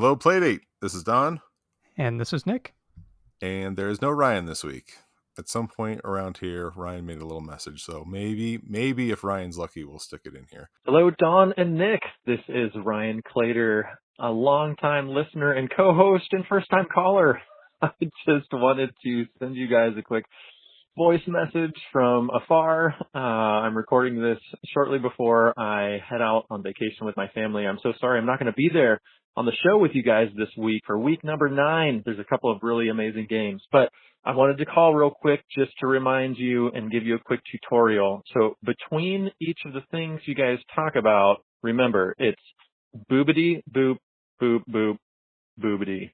Hello, Playdate. This is Don. And this is Nick. And there is no Ryan this week. At some point around here, Ryan made a little message. So maybe if Ryan's lucky, we'll stick it in here. Hello, Don and Nick. This is Ryan Clater, a longtime listener and co-host and first-time caller. I just wanted to send you guys a quick voice message from afar. I'm recording this shortly before I head out on vacation with my family. I'm so sorry I'm not going to be there on the show with you guys this week for week number 9. There's a couple of really amazing games, but I wanted to call real quick just to remind you and give you a quick tutorial. So between each of the things you guys talk about, remember, it's boobity, boop, boop, boop, boobity,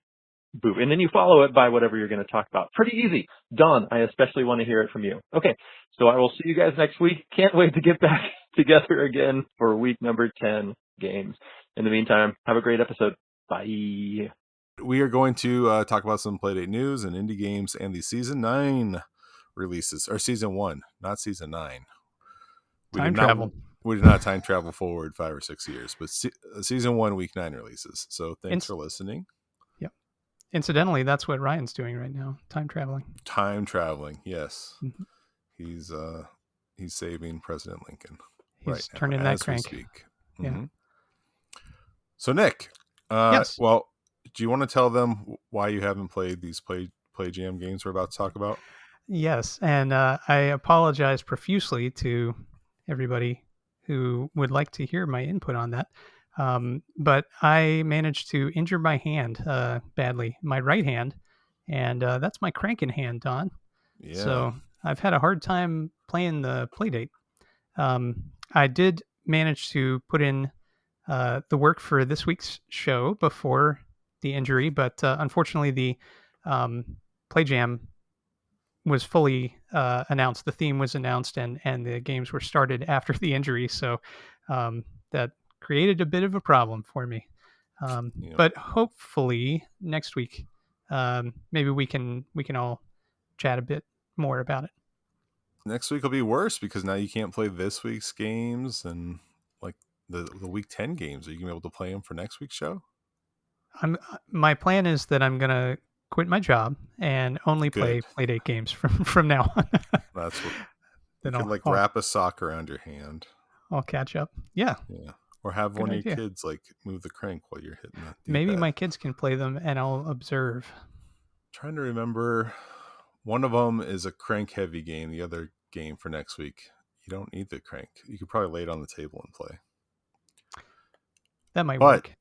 boop. And then you follow it by whatever you're going to talk about. Pretty easy. Don, I especially want to hear it from you. Okay, so I will see you guys next week. Can't wait to get back together again for week number 10 games. In the meantime, have a great episode. Bye. We are going to talk about some Playdate news and indie games and the Season 9 releases. Or Season 1, not Season 9. Time travel. We did not time travel forward 5 or 6 years, but Season 1, Week 9 releases. So thanks for listening. Yep. Incidentally, that's what Ryan's doing right now. Time traveling. Time traveling, yes. Mm-hmm. He's saving President Lincoln. He's turning that crank. Mm-hmm. Yeah. So Nick, yes. Well, do you want to tell them why you haven't played these Play Jam games we're about to talk about? Yes, and I apologize profusely to everybody who would like to hear my input on that. But I managed to injure my hand badly, my right hand, and that's my cranking hand, Don. Yeah. So I've had a hard time playing the Playdate. I did manage to put in the work for this week's show before the injury, but unfortunately the Play Jam was fully announced. The theme was announced and the games were started after the injury. So that created a bit of a problem for me. But hopefully next week, maybe we can all chat a bit more about it. Next week will be worse because now you can't play this week's games and like the week 10 games. Are you going to be able to play them for next week's show? My plan is that I'm going to quit my job and only play Playdate games from now on. That's what then you can wrap a sock around your hand. I'll catch up. Yeah. Or have one of your kids move the crank while you're hitting that. Maybe my kids can play them and I'll observe. I'm trying to remember. One of them is a crank heavy game. The other game for next week, you don't need the crank. You could probably lay it on the table and play. That might work.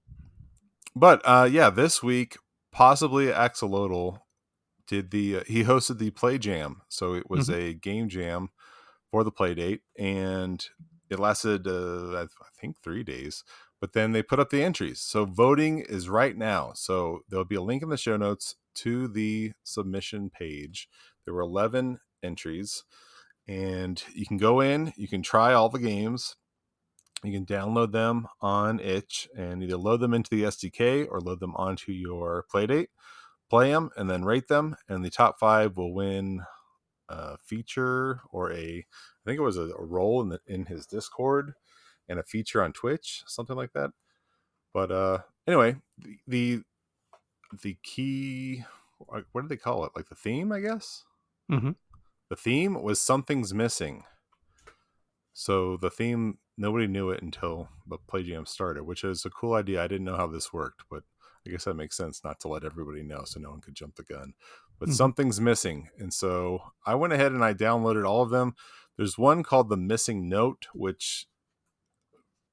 But this week, possibly Axolotl did he hosted the Play Jam. So it was a game jam for the Playdate, and it lasted, I think 3 days, but then they put up the entries. So voting is right now. So there'll be a link in the show notes to the submission page. There were 11 entries, and you can go in, you can try all the games. You can download them on itch and either load them into the SDK or load them onto your Playdate, play them, and then rate them. And the top 5 will win a feature or I think it was a role in his Discord and a feature on Twitch, something like that. But anyway, the key, what did they call it? Like the theme, I guess? Mm-hmm. The theme was Something's Missing. So the theme, nobody knew it until the Play Jam started, which is a cool idea. I didn't know how this worked, but I guess that makes sense not to let everybody know so no one could jump the gun. But Something's Missing. And so I went ahead and I downloaded all of them. There's one called The Missing Note, which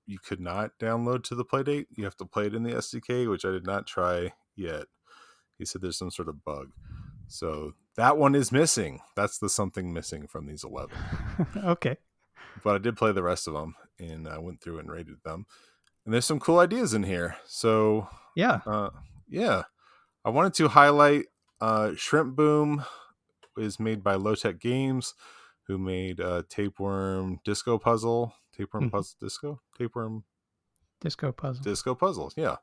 you could not download to the Playdate. You have to play it in the SDK, which I did not try yet. He said there's some sort of bug. So that one is missing. That's the something missing from these 11. Okay. But I did play the rest of them, and I went through and rated them. And there's some cool ideas in here. So yeah. I wanted to highlight Shrimp Boom is made by Low Tech Games, who made Tapeworm Disco Puzzle. Tapeworm Puzzle Disco? Tapeworm Disco Puzzle. Disco Puzzle, yeah.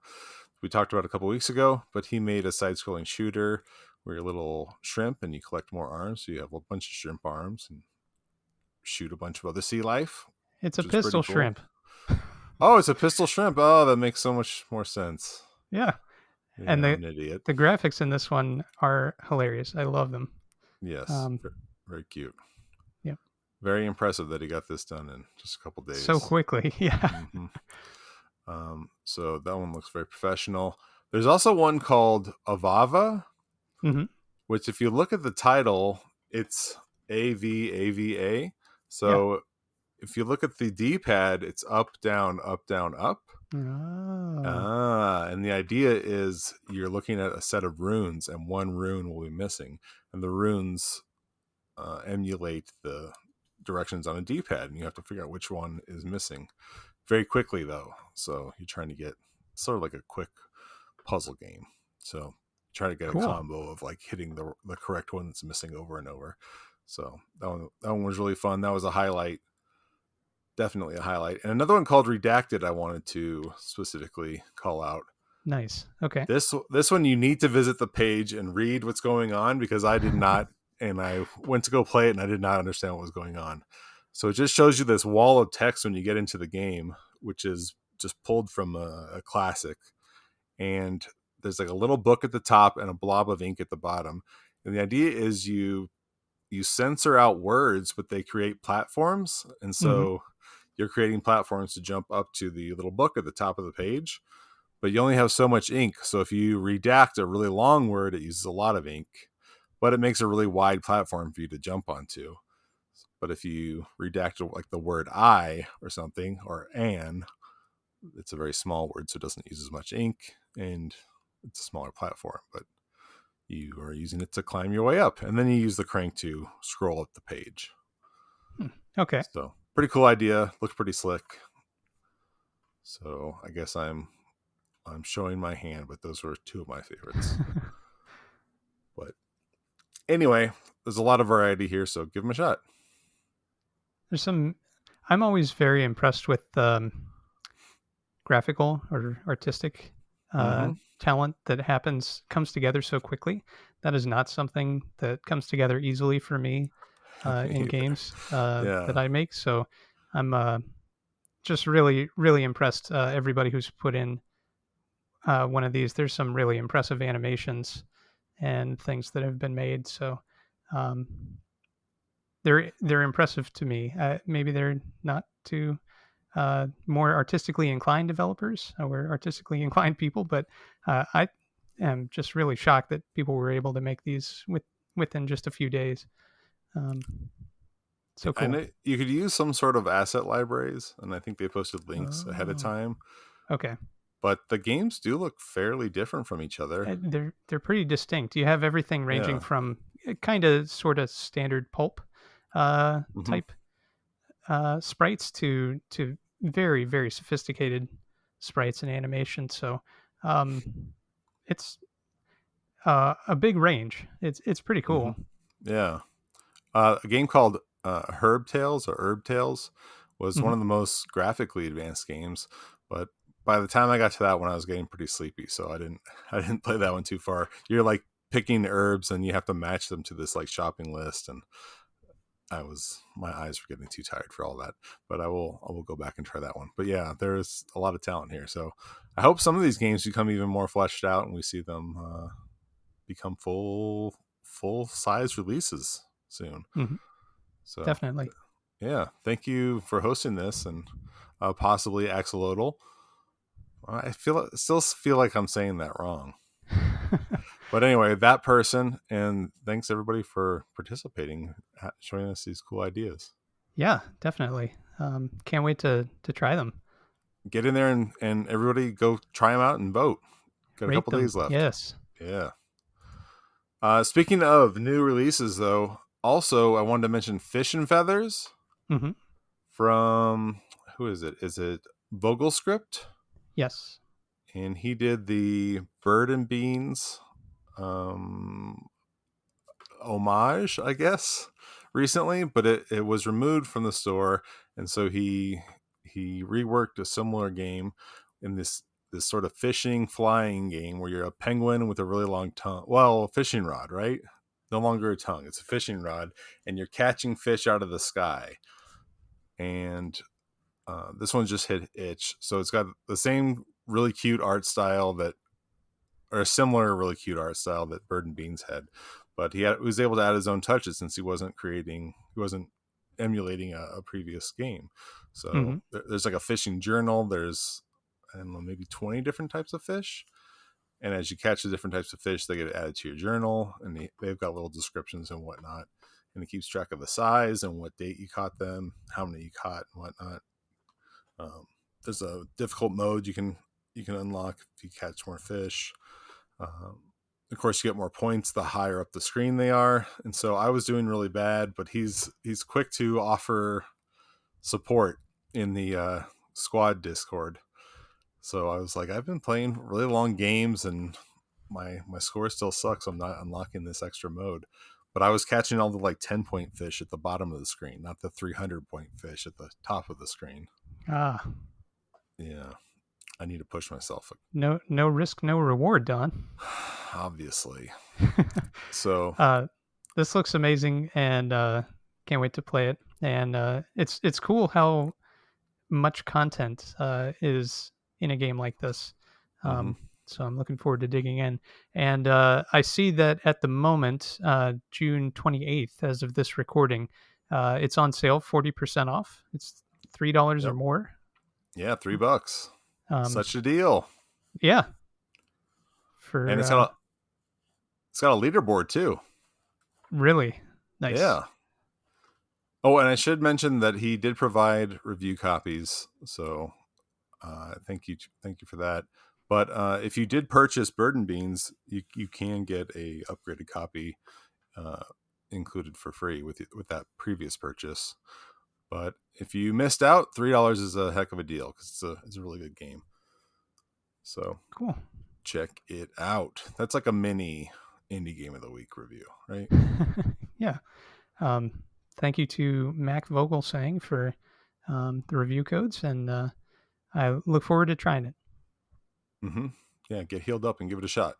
We talked about it a couple weeks ago, but he made a side-scrolling shooter where you're a little shrimp and you collect more arms. So you have a bunch of shrimp arms and shoot a bunch of other sea life. It's a pistol shrimp. Oh, it's a pistol shrimp. Oh, that makes so much more sense. Yeah. Yeah, And I'm an idiot. the graphics in this one are hilarious. I love them. Yes, very cute. Yep. Very impressive that he got this done in just a couple days. So quickly, yeah. So that one looks very professional. There's also one called Avava, which if you look at the title, it's AVAVA. So if you look at the D-pad, it's up, down, up, down, up. And the idea is you're looking at a set of runes, and one rune will be missing, and the runes emulate the directions on a D-pad, and you have to figure out which one is missing very quickly, though. So you're trying to get sort of like a quick puzzle game. So try to get a combo of like hitting the correct one that's missing over and over. So that one was really fun. That was a highlight. Definitely a highlight. And another one called Redacted I wanted to specifically call out. Nice. Okay. This one you need to visit the page and read what's going on, because I did not, and I went to go play it and I did not understand what was going on. So it just shows you this wall of text when you get into the game, which is just pulled from a classic. And there's like a little book at the top and a blob of ink at the bottom. And the idea is you censor out words, but they create platforms. And so you're creating platforms to jump up to the little book at the top of the page, but you only have so much ink. So if you redact a really long word, it uses a lot of ink, but it makes a really wide platform for you to jump onto. But if you redact like the word I or something, or an, it's a very small word, so it doesn't use as much ink, and it's a smaller platform, but you are using it to climb your way up. And then you use the crank to scroll up the page. Okay. So pretty cool idea. Looks pretty slick. So I guess I'm showing my hand, but those were two of my favorites. But anyway, there's a lot of variety here, so give them a shot. I'm always very impressed with graphical or artistic talent that comes together so quickly. That is not something that comes together easily for me in games that I make. So I'm just really, really impressed. Everybody who's put in one of these, there's some really impressive animations and things that have been made. So they're impressive to me. Maybe they're not too more artistically inclined developers or artistically inclined people, but I am just really shocked that people were able to make these within just a few days. So cool. I know you could use some sort of asset libraries, and I think they posted links ahead of time. Okay. But the games do look fairly different from each other. They're pretty distinct. You have everything ranging from kind of sort of standard pulp type sprites to very, very sophisticated sprites and animation. So it's a big range. It's pretty cool. Yeah. A game called Herb Tales or Herb Tales was one of the most graphically advanced games, but by the time I got to that one, I was getting pretty sleepy, so I didn't play that one too far. You're like picking herbs and you have to match them to this like shopping list, and my eyes were getting too tired for all that. But I will go back and try that one. But yeah, there's a lot of talent here, so I hope some of these games become even more fleshed out and we see them become full size releases soon. So definitely. Yeah, thank you for hosting this, and possibly axolotl. I still feel like I'm saying that wrong. But anyway, that person, and thanks everybody for participating, showing us these cool ideas. Yeah, definitely. Can't wait to try them. Get in there and everybody go try them out and vote. Got a couple days left. Yes. Yeah. Speaking of new releases, though, also I wanted to mention Fish and Feathers from, who is it? Is it Vogelscript? Yes. And he did the Bird and Beans homage, I guess, recently, but it was removed from the store, and so he reworked a similar game in this sort of fishing flying game where you're a penguin with a really long tongue. Well, a fishing rod, right? No longer a tongue, it's a fishing rod, and you're catching fish out of the sky. And this one just hit itch, so it's got the same really cute art style that or a similar really cute art style that Bird and Beans had, but he was able to add his own touches since he wasn't emulating a previous game. So there's like a fishing journal. There's, I don't know, maybe 20 different types of fish. And as you catch the different types of fish, they get added to your journal, and they've got little descriptions and whatnot. And it keeps track of the size and what date you caught them, how many you caught, and whatnot. There's a difficult mode you can unlock if you catch more fish. Of course, you get more points the higher up the screen they are. And so I was doing really bad, but he's quick to offer support in the squad Discord. So I was like, I've been playing really long games and my score still sucks. I'm not unlocking this extra mode. But I was catching all the like 10-point fish at the bottom of the screen, not the 300-point fish at the top of the screen. Ah. Yeah. I need to push myself. No risk, no reward, Don. Obviously. So this looks amazing, and can't wait to play it. And it's cool how much content is in a game like this. So I'm looking forward to digging in. And I see that at the moment, June 28th, as of this recording, it's on sale, 40% off. It's $3 or more. Yeah, $3. Such a deal. Yeah. And it's got a leaderboard too. Really nice. Yeah. Oh, and I should mention that he did provide review copies, so thank you for that. But if you did purchase Bird and Beans, you can get a upgraded copy included for free with that previous purchase. But if you missed out, $3 is a heck of a deal because it's a really good game. So cool. Check it out. That's like a mini indie game of the week review, right? Yeah. Thank you to Mac Vogelsang for the review codes, and I look forward to trying it. Yeah, get healed up and give it a shot.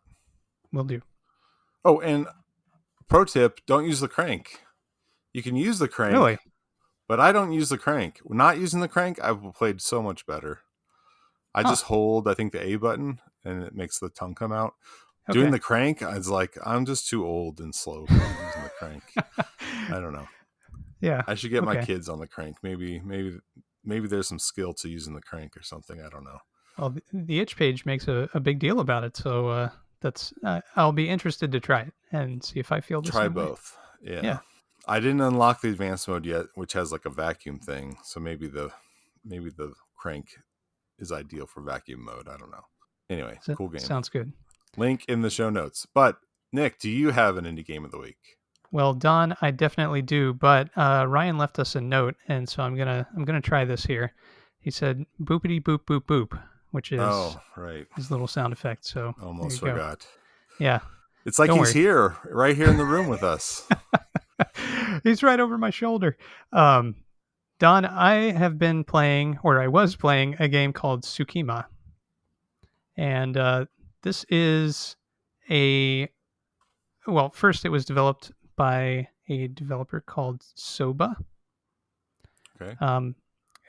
Will do. Oh, and pro tip, don't use the crank. You can use the crank. Really? But I don't use the crank. Not using the crank, I've played so much better. I just hold, I think, the A button, and it makes the tongue come out. Okay. Doing the crank, I was like, I'm just too old and slow for using the crank. I don't know. Yeah. I should get my kids on the crank. Maybe there's some skill to using the crank or something. I don't know. Well, the itch page makes a big deal about it, so that's I'll be interested to try it and see if I feel the same both. Way. Yeah. I didn't unlock the advanced mode yet, which has like a vacuum thing. So maybe the crank is ideal for vacuum mode. I don't know. Anyway, cool game. Sounds good. Link in the show notes. But Nick, do you have an indie game of the week? Well, Don, I definitely do. But Ryan left us a note, and so I'm gonna try this here. He said "boopity boop boop boop," which is his little sound effect. So almost forgot. Go. Yeah, it's like he's here, right here in the room with us. He's right over my shoulder. Don, I have been playing, or I was playing, a game called SUKIMA. And this is first it was developed by a developer called Soba. Okay.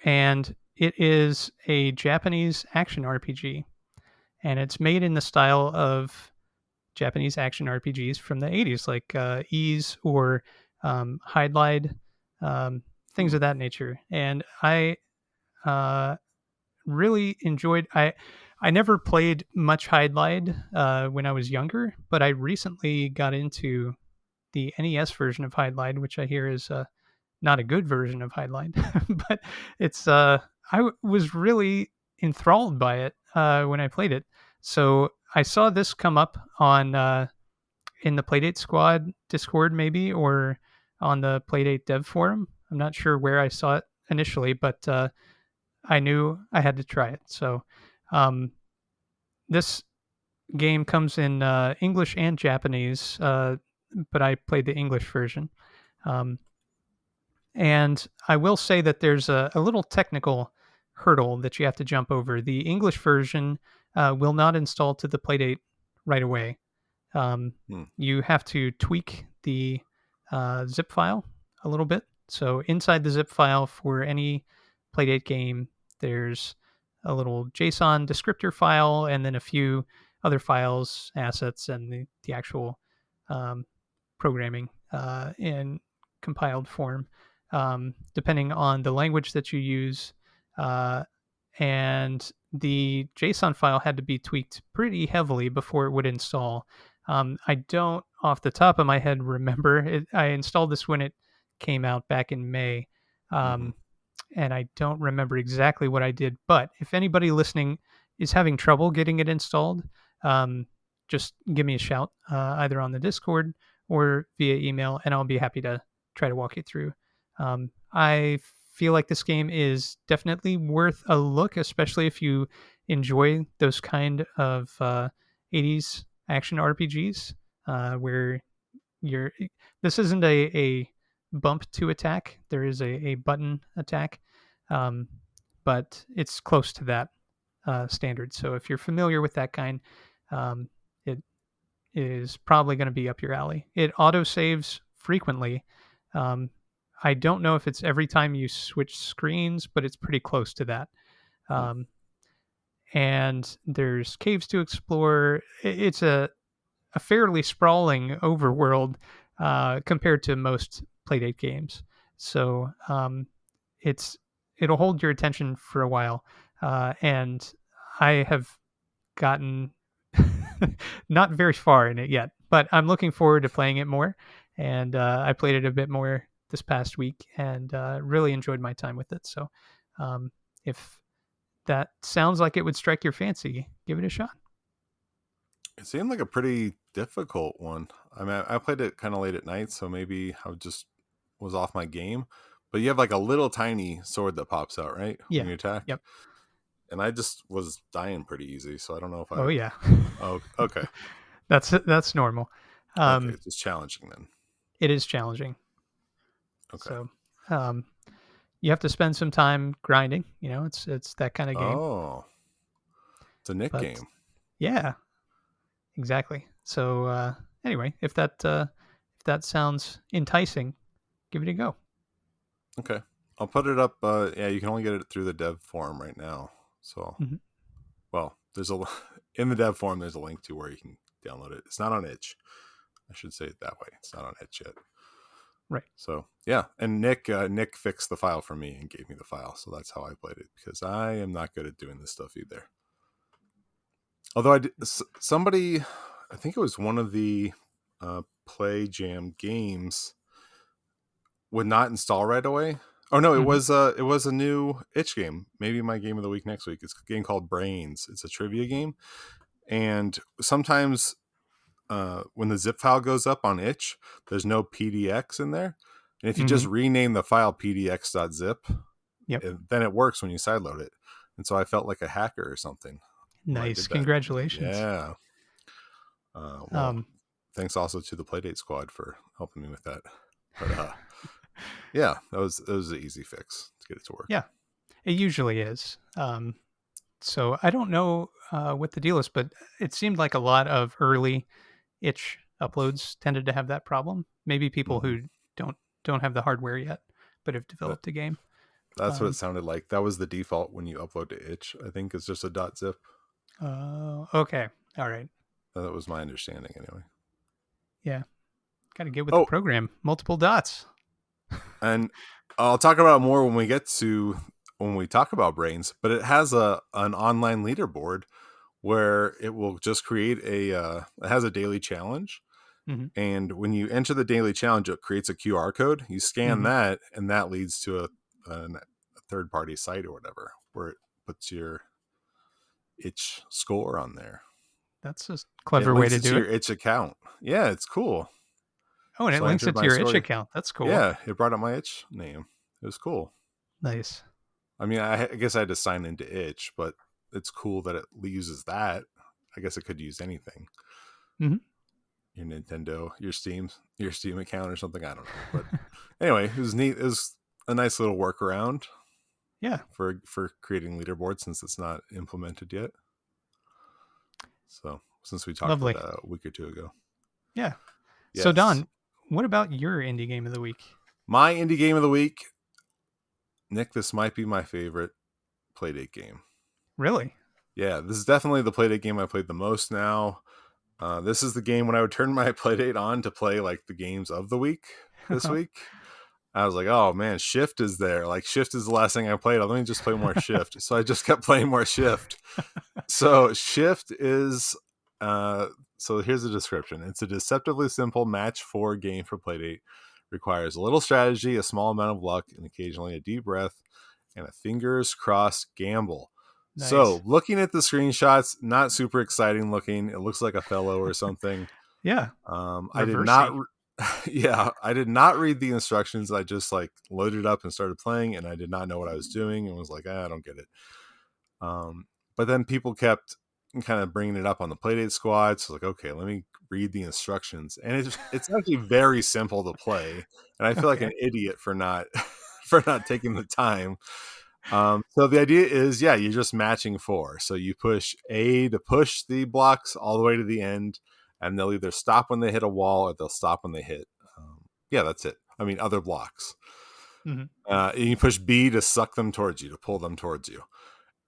And it is a Japanese action RPG. And it's made in the style of Japanese action RPGs from the 80s, like Ys or Hydlide, things of that nature. And I really enjoyed. I never played much Hydlide when I was younger, but I recently got into the NES version of Hydlide, which I hear is not a good version of Hydlide, but it's. I was really enthralled by it when I played it. So I saw this come up on in the Playdate Squad Discord, maybe, or on the Playdate Dev Forum. I'm not sure where I saw it initially, but I knew I had to try it. So this game comes in English and Japanese, but I played the English version. And I will say that there's a little technical hurdle that you have to jump over. The English version will not install to the Playdate right away. You have to tweak the zip file a little bit. So inside the zip file for any Playdate game, there's a little JSON descriptor file and then a few other files, assets, and the actual programming in compiled form, depending on the language that you use. And the JSON file had to be tweaked pretty heavily before it would install. I don't, off the top of my head, remember it. I installed this when it came out back in May, and I don't remember exactly what I did. But if anybody listening is having trouble getting it installed, just give me a shout, either on the Discord or via email, and I'll be happy to try to walk you through. I feel like this game is definitely worth a look, especially if you enjoy those kind of 80s action RPGs, where this isn't a bump to attack. There is a button attack, but it's close to that standard. So if you're familiar with that kind, it is probably going to be up your alley. It auto saves frequently. I don't know if it's every time you switch screens, but it's pretty close to that. And there's caves to explore. It's a fairly sprawling overworld compared to most Playdate games. So it'll hold your attention for a while. And I have gotten not very far in it yet, but I'm looking forward to playing it more. And I played it a bit more this past week and really enjoyed my time with it. So if that sounds like it would strike your fancy, give it a shot. It seemed like a pretty difficult one. I mean, I played it kind of late at night, so maybe I just was off my game. But you have like a little tiny sword that pops out, right? Yeah. When you attack? Yep. And I just was dying pretty easy, so I don't know if I... Oh, yeah. Oh, okay. That's normal. Okay, it's just challenging then. It is challenging. Okay. So you have to spend some time grinding. You know, it's that kind of game. Oh. It's a Nick game. Yeah. Exactly. So anyway, if that sounds enticing, give it a go. Okay. I'll put it up. Yeah, you can only get it through the dev forum right now. So, well, in the dev forum, there's a link to where you can download it. It's not on itch. I should say it that way. It's not on itch yet. Right. So, yeah. And Nick fixed the file for me and gave me the file. So that's how I played it, because I am not good at doing this stuff either. Although somebody, I think it was one of the Play Jam games, would not install right away. Oh no, it was a new itch game. Maybe my game of the week next week. It's a game called Brains. It's a trivia game, and sometimes when the zip file goes up on itch, there's no PDX in there, and if you just rename the file pdx.zip, then it works when you sideload it. And so I felt like a hacker or something. Nice, congratulations. Yeah. Well, thanks also to the Playdate squad for helping me with that. But yeah, that was an easy fix to get it to work. Yeah, it usually is. So I don't know what the deal is, but it seemed like a lot of early itch uploads tended to have that problem. Maybe people who don't have the hardware yet, but have developed a game. That's what it sounded like. That was the default when you upload to itch. I think it's just a .zip. Okay. All right. That was my understanding anyway. Yeah. Got to get with the program. Multiple dots. And I'll talk about it more when we talk about Brains, but it has an online leaderboard where it will just create it has a daily challenge. And when you enter the daily challenge, it creates a QR code. You scan that, and that leads to a third-party site or whatever, where it puts your itch score on there. That's a clever way to do it. Your itch account. Yeah, it's cool. Oh, and it links it to your itch account. That's cool. Yeah, it brought up my itch name. It was cool. Nice. I mean, I guess I had to sign into itch, but it's cool that it uses that. I guess it could use anything. Your Nintendo, your Steam account or something. I don't know. But anyway, it was neat. It was a nice little workaround. Yeah. For creating leaderboards, since it's not implemented yet. So since we talked about that a week or two ago. Yeah. Yes. So Don, what about your indie game of the week? My indie game of the week, Nick, this might be my favorite Playdate game. Really? Yeah, this is definitely the Playdate game I played the most now. This is the game when I would turn my Playdate on to play like the games of the week this week. I was like, oh man, Shift is there. Like Shift is the last thing I played. Let me just play more Shift. So I just kept playing more Shift. So Shift is so here's the description. It's a deceptively simple match 4 game for Playdate. Requires a little strategy, a small amount of luck, and occasionally a deep breath, and a fingers crossed gamble. Nice. So looking at the screenshots, not super exciting looking. It looks like a fellow or something. Yeah. I did not I did not read the instructions. I just like loaded up and started playing, and I did not know what I was doing and was like, I don't get it. But then people kept kind of bringing it up on the Playdate squad. So like, okay, let me read the instructions. And it's actually very simple to play. And I feel like an idiot for not taking the time. So the idea is, yeah, you're just matching 4. So you push A to push the blocks all the way to the end, and they'll either stop when they hit a wall or they'll stop when they hit. Yeah, that's it. I mean, other blocks. And you push B to suck them towards you, to pull them towards you.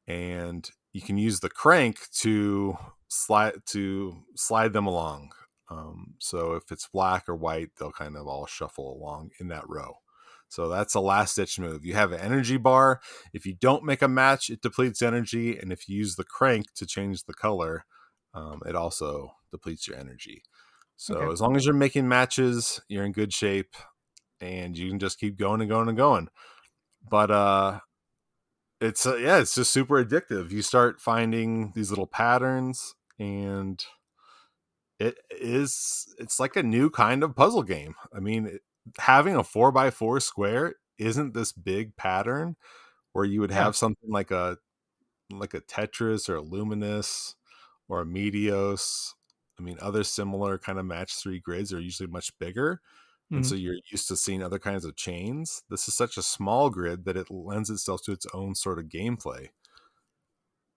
And you can use the crank to slide them along. So if it's black or white, they'll kind of all shuffle along in that row. So that's a last ditch move. You have an energy bar. If you don't make a match, it depletes energy. And if you use the crank to change the color, it also depletes your energy. So as long as you're making matches, you're in good shape, and you can just keep going and going and going. But it's just super addictive. You start finding these little patterns, and it's like a new kind of puzzle game. I mean, having a 4x4 square isn't this big pattern where you would have something like a Tetris or a Luminous or a Meteos. I mean, other similar kind of match 3 grids are usually much bigger. And so you're used to seeing other kinds of chains. This is such a small grid that it lends itself to its own sort of gameplay.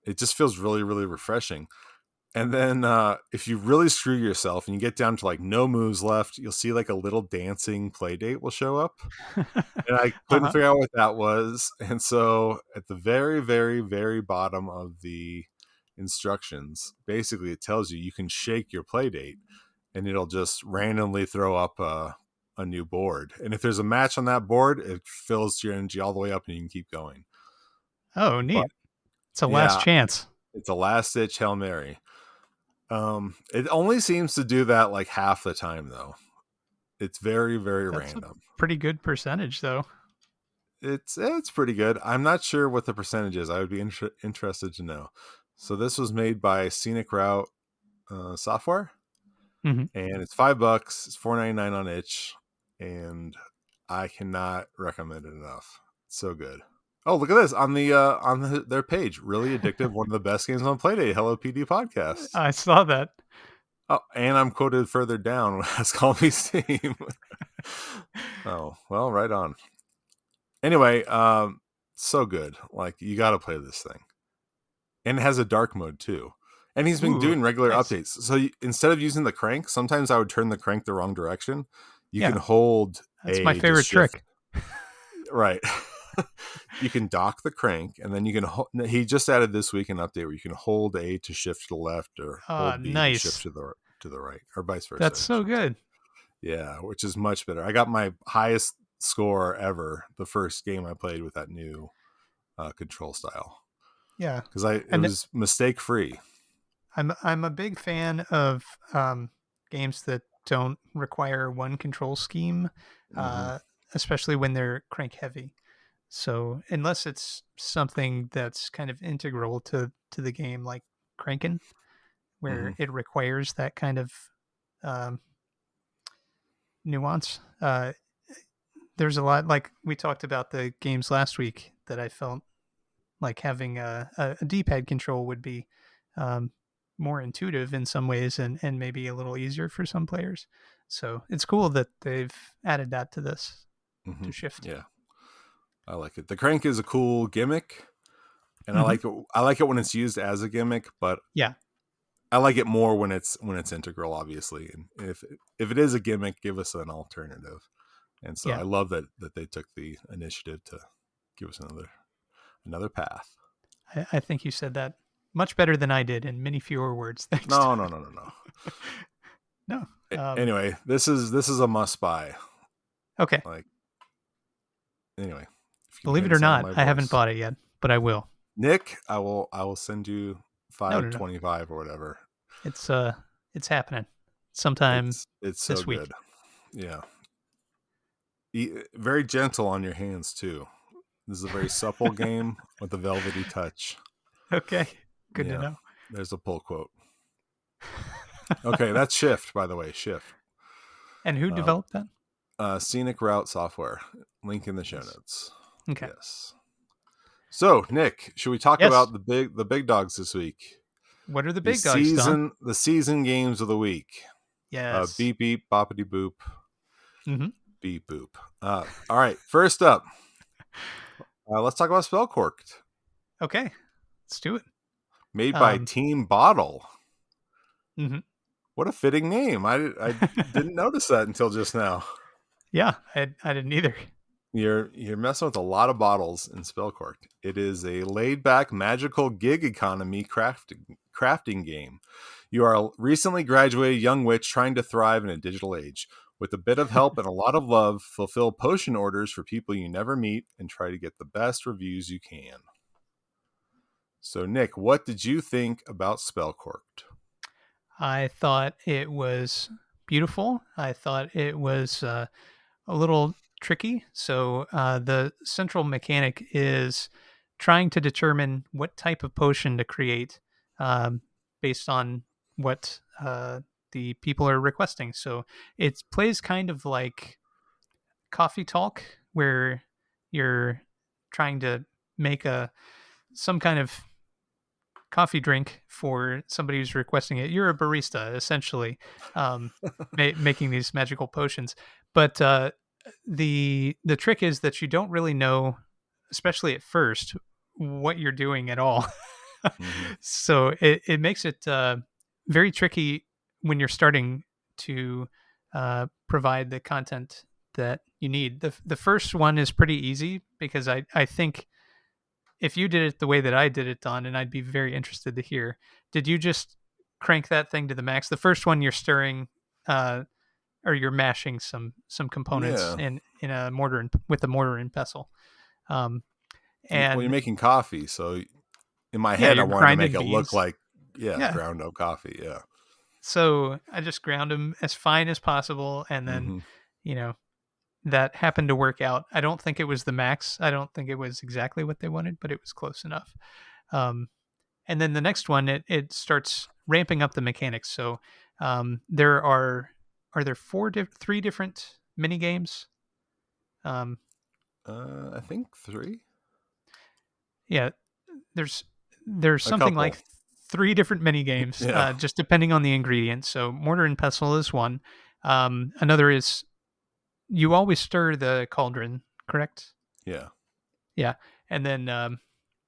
It just feels really, really refreshing. And then if you really screw yourself and you get down to like no moves left, you'll see like a little dancing Playdate will show up. And I couldn't figure out what that was. And so at the very, very, very bottom of the instructions, basically it tells you can shake your Playdate and it'll just randomly throw up a new board. And if there's a match on that board, it fills your energy all the way up and you can keep going. Oh, neat. It's a last chance. It's a last ditch Hail Mary. It only seems to do that like half the time though. It's very, very random. Pretty good percentage though. It's pretty good. I'm not sure what the percentage is. I would be interested to know. So this was made by Scenic software, and it's $5. It's $4.99 on itch, and I cannot recommend it enough. It's so good. Oh, look at this on their page. Really addictive. One of the best games on Playdate. Helloplaydatepodcast. I saw that. Oh, and I'm quoted further down as Call Me Steam. Oh, well, right on. Anyway, so good. Like, you got to play this thing. And it has a dark mode too. And he's been doing regular updates. So instead of using the crank, sometimes I would turn the crank the wrong direction. You can hold That's my favorite trick. Right. You can dock the crank, and then you can he just added this week an update where you can hold A to shift to the left or hold B to shift to the right, or vice versa. That's so good. Yeah, which is much better. I got my highest score ever the first game I played with that new control style. Yeah, because it was mistake free. I'm a big fan of games that don't require one control scheme, especially when they're crank heavy. So unless it's something that's kind of integral to the game, like cranking, where it requires that kind of nuance, there's a lot, like we talked about the games last week, that I felt like having a D-pad control would be more intuitive in some ways and maybe a little easier for some players. So it's cool that they've added that to this, to Shift. Yeah, I like it. The crank is a cool gimmick, and I like it when it's used as a gimmick, but I like it more when it's integral, obviously. And if it is a gimmick, give us an alternative. And so I love that they took the initiative to give us another path. I think you said that much better than I did in many fewer words. Thanks. No. No. Anyway, this is a must buy. Okay. Like, anyway, if you can Believe hear it the or sound of not, my I haven't voice. bought it yet, but I will. Nick, I will send you No. $5.25 or whatever. It's happening sometime It's so this week. good. Yeah. Very gentle on your hands too. This is a very supple game with a velvety touch. Okay. Good to know. There's a pull quote. Okay, that's Shift, by the way. Shift. And who developed that? Scenic Route Software. Link in the show notes. Okay. Yes. So, Nick, should we talk Yes. about the big dogs this week? What are the big dogs, Don? The season games of the week. Yes. Beep beep boppity boop. Mm-hmm. Beep boop. All right. First up, let's talk about Spellcorked. Okay, let's do it. Made by Team Bottle. Mm-hmm. What a fitting name! I didn't notice that until just now. Yeah, I didn't either. You're messing with a lot of bottles in Spellcorked. It is a laid-back, magical gig economy crafting game. You are a recently graduated young witch trying to thrive in a digital age. With a bit of help and a lot of love, fulfill potion orders for people you never meet and try to get the best reviews you can. So, Nick, what did you think about Spellcorked? I thought it was beautiful. I thought it was a little tricky. So the central mechanic is trying to determine what type of potion to create based on what the people are requesting. So it plays kind of like Coffee Talk, where you're trying to make some kind of coffee drink for somebody who's requesting it. You're a barista, essentially, making these magical potions. But the trick is that you don't really know, especially at first, what you're doing at all. Mm-hmm. So it makes it very tricky when you're starting to provide the content that you need. The first one is pretty easy because I think if you did it the way that I did it, Don, and I'd be very interested to hear, did you just crank that thing to the max? The first one you're stirring or you're mashing some components in a mortar with a mortar and pestle. And you're making coffee, so in my head I wanted to make it look like ground up coffee. Yeah. So I just ground them as fine as possible, and then that happened to work out. I don't think it was the max. I don't think it was exactly what they wanted, but it was close enough. And then the next one, it starts ramping up the mechanics. So there are there three different mini games? I think 3. Yeah, there's something like 3 different mini games, just depending on the ingredients. So mortar and pestle is one. Another is you always stir the cauldron, correct? Yeah. Yeah, and then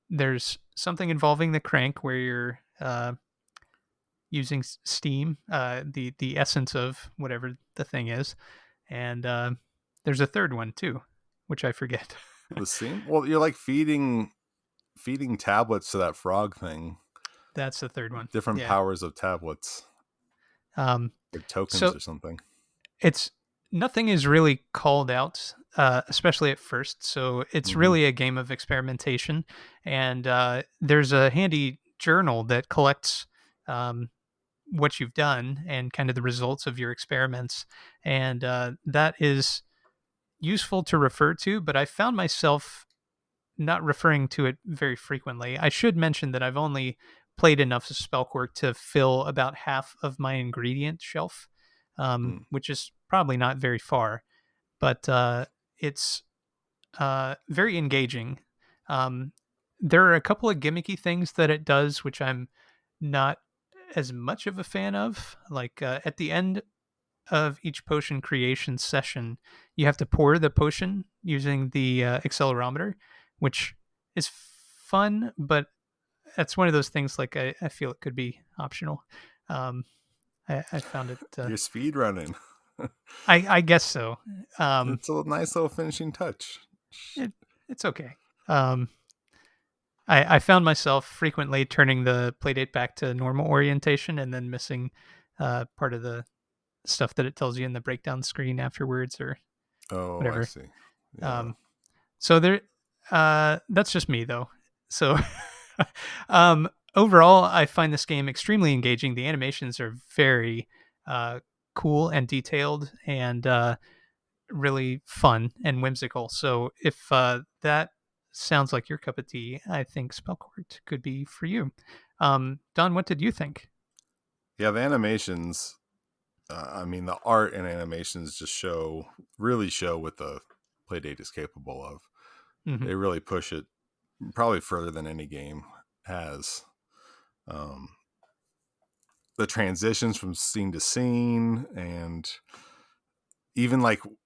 there's something involving the crank where you're using steam, the essence of whatever the thing is, and there's a third one too, which I forget. The steam? Well, you're like feeding tablets to that frog thing. That's the third one. Different powers of tablets. Or tokens or something. Nothing is really called out, especially at first. So it's really a game of experimentation. And there's a handy journal that collects what you've done and kind of the results of your experiments. And that is useful to refer to, but I found myself not referring to it very frequently. I should mention that I've only played enough of Spellcorked to fill about half of my ingredient shelf, which is probably not very far, but it's very engaging. There are a couple of gimmicky things that it does, which I'm not as much of a fan of. Like at the end of each potion creation session, you have to pour the potion using the accelerometer, which is fun, but that's one of those things like I feel it could be optional. I found it... You're speed running. I guess so. It's a nice little finishing touch. It's okay. I found myself frequently turning the Playdate back to normal orientation and then missing part of the stuff that it tells you in the breakdown screen afterwards or Oh, I whatever. see. Yeah. Um, so there, that's just me though. So, overall, I find this game extremely engaging. The animations are very cool and detailed and really fun and whimsical. So if that sounds like your cup of tea, I think Spellcorked could be for you. Don, what did you think? Yeah, the animations, I mean, the art and animations just really show what the Playdate is capable of. Hmm. They really push it probably further than any game has. Um, the transitions from scene to scene, and even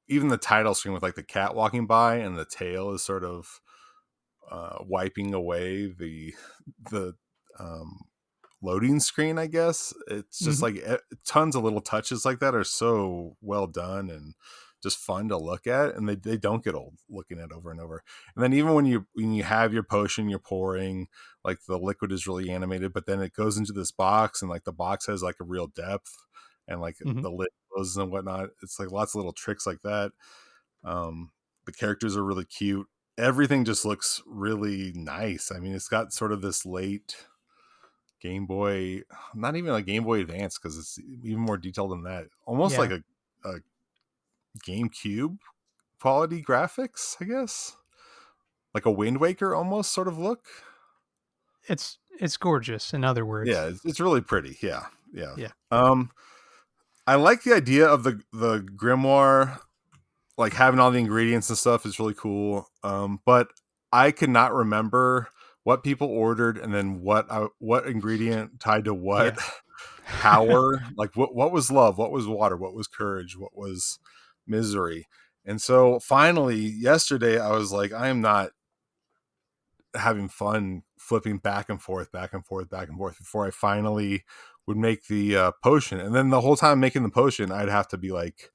even the title screen with like the cat walking by and the tail is sort of wiping away the um, loading screen, I guess. It's just Hmm. like tons of little touches like that are so well done and just fun to look at, and they don't get old looking at over and over. And then even when you have your potion you're pouring, like the liquid is really animated, but then it goes into this box and like the box has like a real depth, and like Hmm. the lid closes and whatnot. It's like lots of little tricks like that. The characters are really cute. Everything just looks really nice. I mean, it's got sort of this late Game Boy, not even a Game Boy Advance because it's even more detailed than that. Almost like Yeah, a GameCube quality graphics, I guess. Like a Wind Waker almost sort of look. it's gorgeous. In other words, Yeah, it's really pretty. Yeah, yeah. yeah, Um, I like the idea of the grimoire, like having all the ingredients and stuff is really cool. But I could not remember what people ordered and then what ingredient tied to what yeah, power. Like what was love, what was water, what was courage, what was misery. And so finally yesterday I was like, I am not having fun flipping back and forth, back and forth, back and forth before I finally would make the potion. And then the whole time making the potion, I'd have to be like,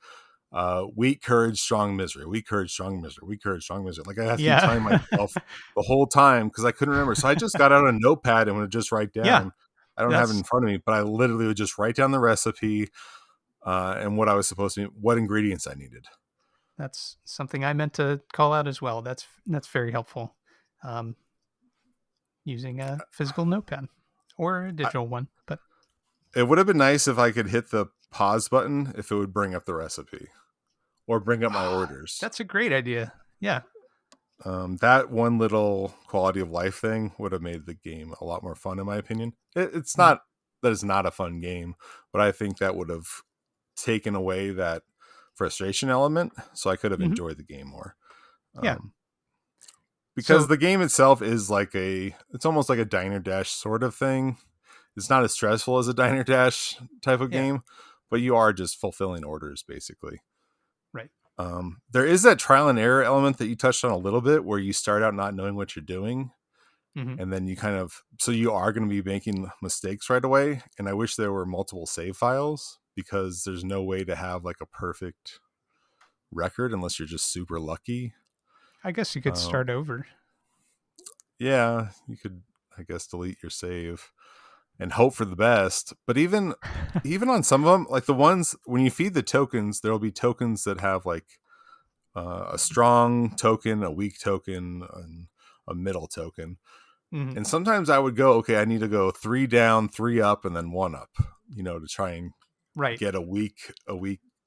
weak courage, strong misery, weak courage, strong misery, weak courage, strong misery. Like I have to keep telling yeah, myself the whole time because I couldn't remember. So I just got out a notepad and would just write yeah. down. I don't have it in That's front of me, but I literally would just write down the recipe and what I was supposed to, what ingredients I needed. that's something I meant to call out as well. That's very helpful. Um, Using a physical notepad or a I, digital one, but it would have been nice if I could hit the pause button if it would bring up the recipe or bring up my orders. that's a great idea. Yeah, That one little quality of life thing would have made the game a lot more fun, in my opinion. It's mhm, not that it's not a fun game, but I think that would have taken away that frustration element, so I could have mhm, enjoyed the game more. yeah. Um, because So the game itself is like it's almost like a diner dash sort of thing. It's not as stressful as a diner dash type of yeah, game, but you are just fulfilling orders basically. right. There is that trial and error element that you touched on a little bit, where you start out not knowing what you're doing, Hmm. and then so you are going to be making mistakes right away. And I wish there were multiple save files because there's no way to have like a perfect record unless you're just super lucky. I guess you could Um, start over. yeah, you could, I guess, delete your save and hope for the best. But even on some of them, like the ones when you feed the tokens, there will be tokens that have like a strong token, a weak token, and a middle token. Hmm. And sometimes I would go, okay, I need to go 3 down, 3 up, and then 1 up, to try and Right. get a weak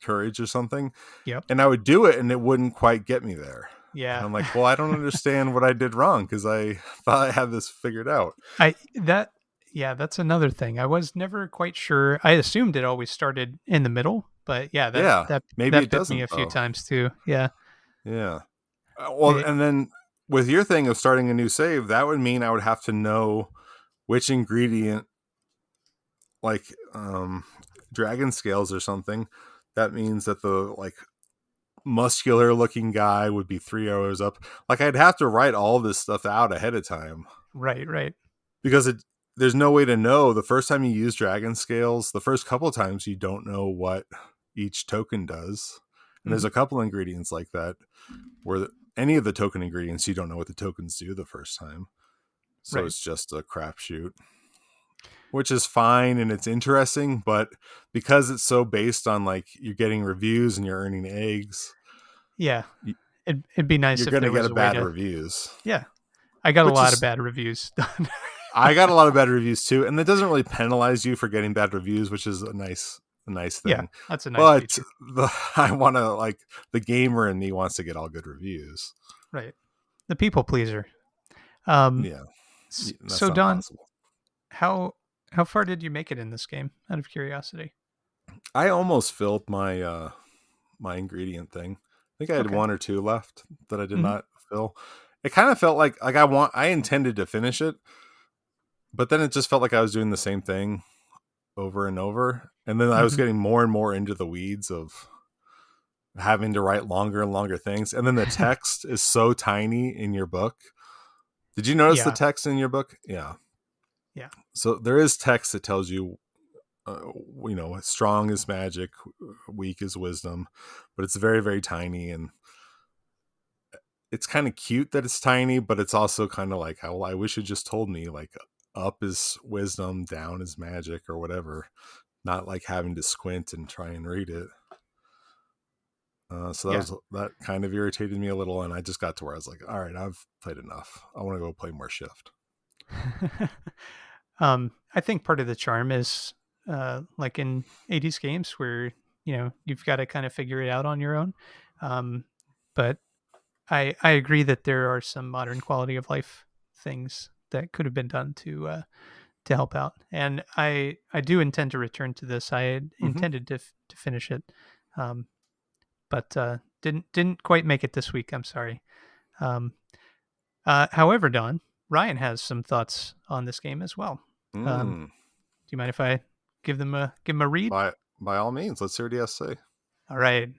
courage or something. Yep. And I would do it, and it wouldn't quite get me there. And Yeah. I'm like, well, I don't understand what I did wrong because I thought I had this figured out. I that yeah, that's another thing. I was never quite sure. I assumed it always started in the middle, but yeah, that Yeah, that maybe that it bit me doesn't a few though. times too. Yeah. Yeah. Well, It, and then with your thing of starting a new save, that would mean I would have to know which ingredient, like dragon scales or something. That means that the like muscular looking guy would be 3 hours up. Like I'd have to write all this stuff out ahead of time right, right. because there's no way to know the first time you use dragon scales. The first couple of times you don't know what each token does, and there's Hmm. a couple ingredients like that where any of the token ingredients you don't know what the tokens do the first time. So Right. it's just a crapshoot, which is fine and it's interesting, but because it's so based on like you're getting reviews and you're earning eggs, Yeah. It'd be nice you're if going to there get was a a way bad to. reviews. Yeah. I got a Which lot of is, bad reviews done. I got a lot of bad reviews too, and it doesn't really penalize you for getting bad reviews, which is a nice Yeah, thing. that's a nice But feature. I want to like the gamer in me wants to get all good reviews. Right. The people pleaser. Um, Yeah, that's so not Don, possible. how far did you make it in this game? Out of curiosity. I almost filled my my ingredient thing. I think I had Okay. 1 or 2 left that I did Mm-hmm. not fill. It kind of felt like I intended to finish it, but then it just felt like I was doing the same thing over and over, and then I was Mm-hmm. getting more and more into the weeds of having to write longer and longer things, and then the text is so tiny in your book. Did you notice the Yeah. text in your book? Yeah. Yeah. So there is text that tells you, strong is magic, weak is wisdom, but it's very, very tiny, and it's kind of cute that it's tiny, but it's also kind of like, well, I wish it just told me like up is wisdom, down is magic, or whatever, not like having to squint and try and read it. So Yeah. that kind of irritated me a little, and I just got to where I was like, all right, I've played enough. I want to go play more Shift. I think part of the charm is like in 80s games where you've got to kind of figure it out on your own. But I agree that there are some modern quality of life things that could have been done to help out, and I do intend to return to this. I had Mm-hmm. intended to finish it, but didn't quite make it this week. I'm sorry. Um, however, Don, Ryan has some thoughts on this game as well. Do you mind if I give him a read? By all means, let's hear what he has to say. All right.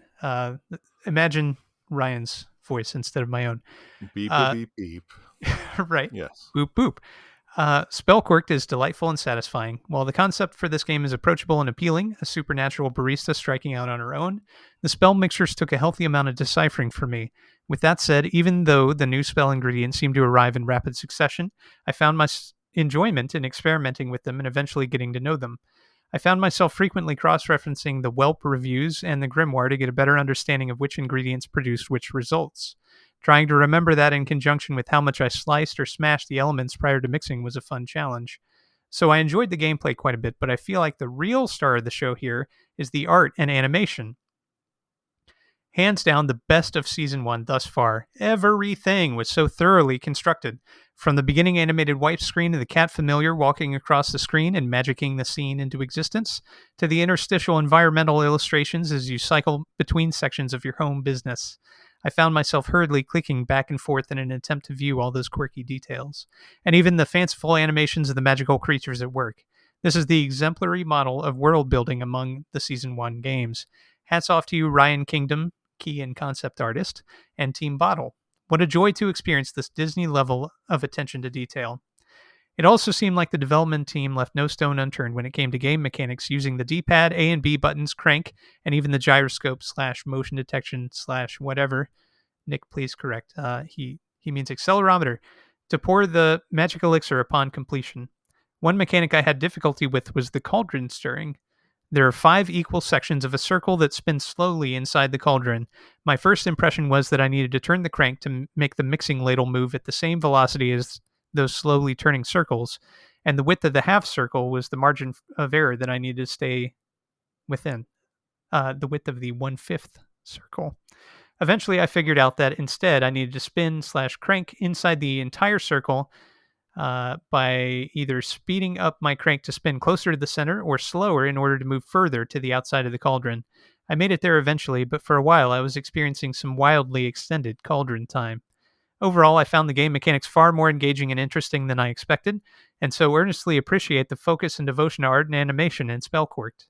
Imagine Ryan's voice instead of my own. Beep boop beep beep. Right. Yes. Boop boop. Spellcorked is delightful and satisfying. While the concept for this game is approachable and appealing, a supernatural barista striking out on her own, the spell mixtures took a healthy amount of deciphering for me. With that said, even though the new spell ingredients seem to arrive in rapid succession, I found my enjoyment in experimenting with them and eventually getting to know them. I found myself frequently cross-referencing the Whelp reviews and the Grimoire to get a better understanding of which ingredients produced which results. Trying to remember that in conjunction with how much I sliced or smashed the elements prior to mixing was a fun challenge. So I enjoyed the gameplay quite a bit, but I feel like the real star of the show here is the art and animation. Hands down, the best of Season 1 thus far. Everything was so thoroughly constructed. From the beginning animated wipe screen to the cat familiar walking across the screen and magicking the scene into existence, to the interstitial environmental illustrations as you cycle between sections of your home business. I found myself hurriedly clicking back and forth in an attempt to view all those quirky details, and even the fanciful animations of the magical creatures at work. This is the exemplary model of world building among the Season 1 games. Hats off to you, Ryan Kingdom, key and concept artist, and Team Bottle. What a joy to experience this Disney level of attention to detail. It also seemed like the development team left no stone unturned when it came to game mechanics using the D-pad, A and B buttons, crank, and even the gyroscope / motion detection / whatever. Nick, please correct. He means accelerometer to pour the magic elixir upon completion. One mechanic I had difficulty with was the cauldron stirring. There are 5 equal sections of a circle that spin slowly inside the cauldron. My first impression was that I needed to turn the crank to make the mixing ladle move at the same velocity as those slowly turning circles, and the width of the half circle was the margin of error that I needed to stay within, the width of the 1/5 circle. Eventually, I figured out that instead I needed to spin / crank inside the entire circle by either speeding up my crank to spin closer to the center or slower in order to move further to the outside of the cauldron. I made it there eventually, but for a while I was experiencing some wildly extended cauldron time. Overall, I found the game mechanics far more engaging and interesting than I expected, and so earnestly appreciate the focus and devotion to art and animation in Spellcorked.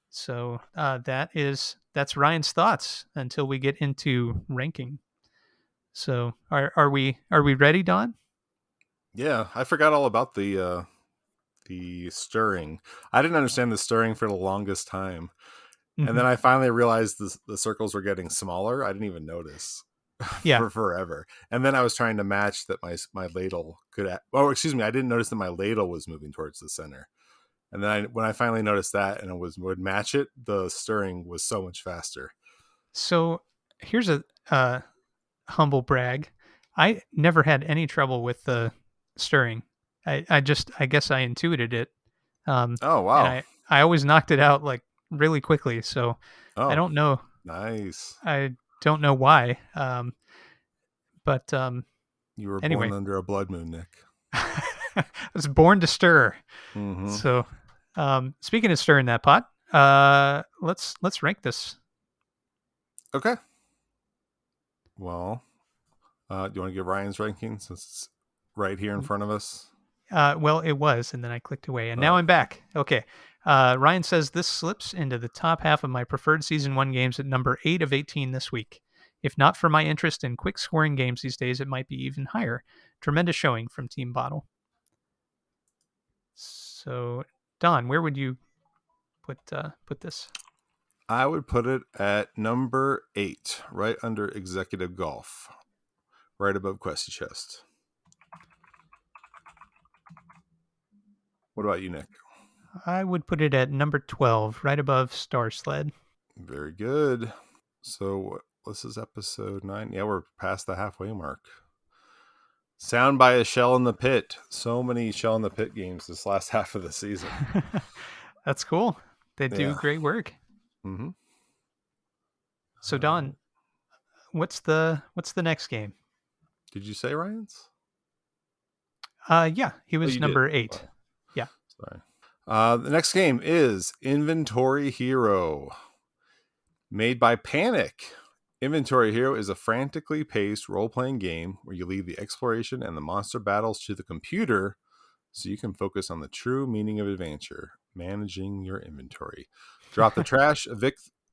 So that's Ryan's thoughts until we get into ranking. So are we ready, Don? Yeah, I forgot all about the stirring. I didn't understand the stirring for the longest time. Mm-hmm. And then I finally realized the circles were getting smaller. I didn't even notice. Yeah. for forever. And then I was trying to match that my ladle could. Oh, excuse me, I didn't notice that my ladle was moving towards the center. And then when I finally noticed that and would match it, the stirring was so much faster. So here's a humble brag. I never had any trouble with the stirring. I guess I intuited it. Oh And wow! I always knocked it out like really quickly. So I Oh, don't know. nice. I don't know why. But You were born anyway, under a blood moon, Nick. I was born to stir. Mm-hmm. So speaking of stirring that pot, let's rank this. Okay. Well, do you want to give Ryan's ranking since it's right here in front of us? Well, it was, and then I clicked away, and now I'm back. Okay. Ryan says this slips into the top half of my preferred season 1 games at number 8 of 18 this week. If not for my interest in quick scoring games these days, it might be even higher. Tremendous showing from Team Bottle. So, Don, where would you put this? I would put it at number 8, right under Executive Golf, right above Questy Chest. What about you, Nick? I would put it at number 12, right above Star Sled. Very good. So this is episode 9. Yeah, we're past the halfway mark. Sound by a Shell in the Pit. So many Shell in the Pit games this last half of the season. That's cool. They do great work. Mm-hmm. So Don, what's the next game? Did you say Ryan's? Yeah, he was number 8. Oh. Yeah. Sorry. The next game is Inventory Hero, made by Panic. Inventory Hero is a frantically paced role-playing game where you leave the exploration and the monster battles to the computer so you can focus on the true meaning of adventure, managing your inventory. Drop the trash,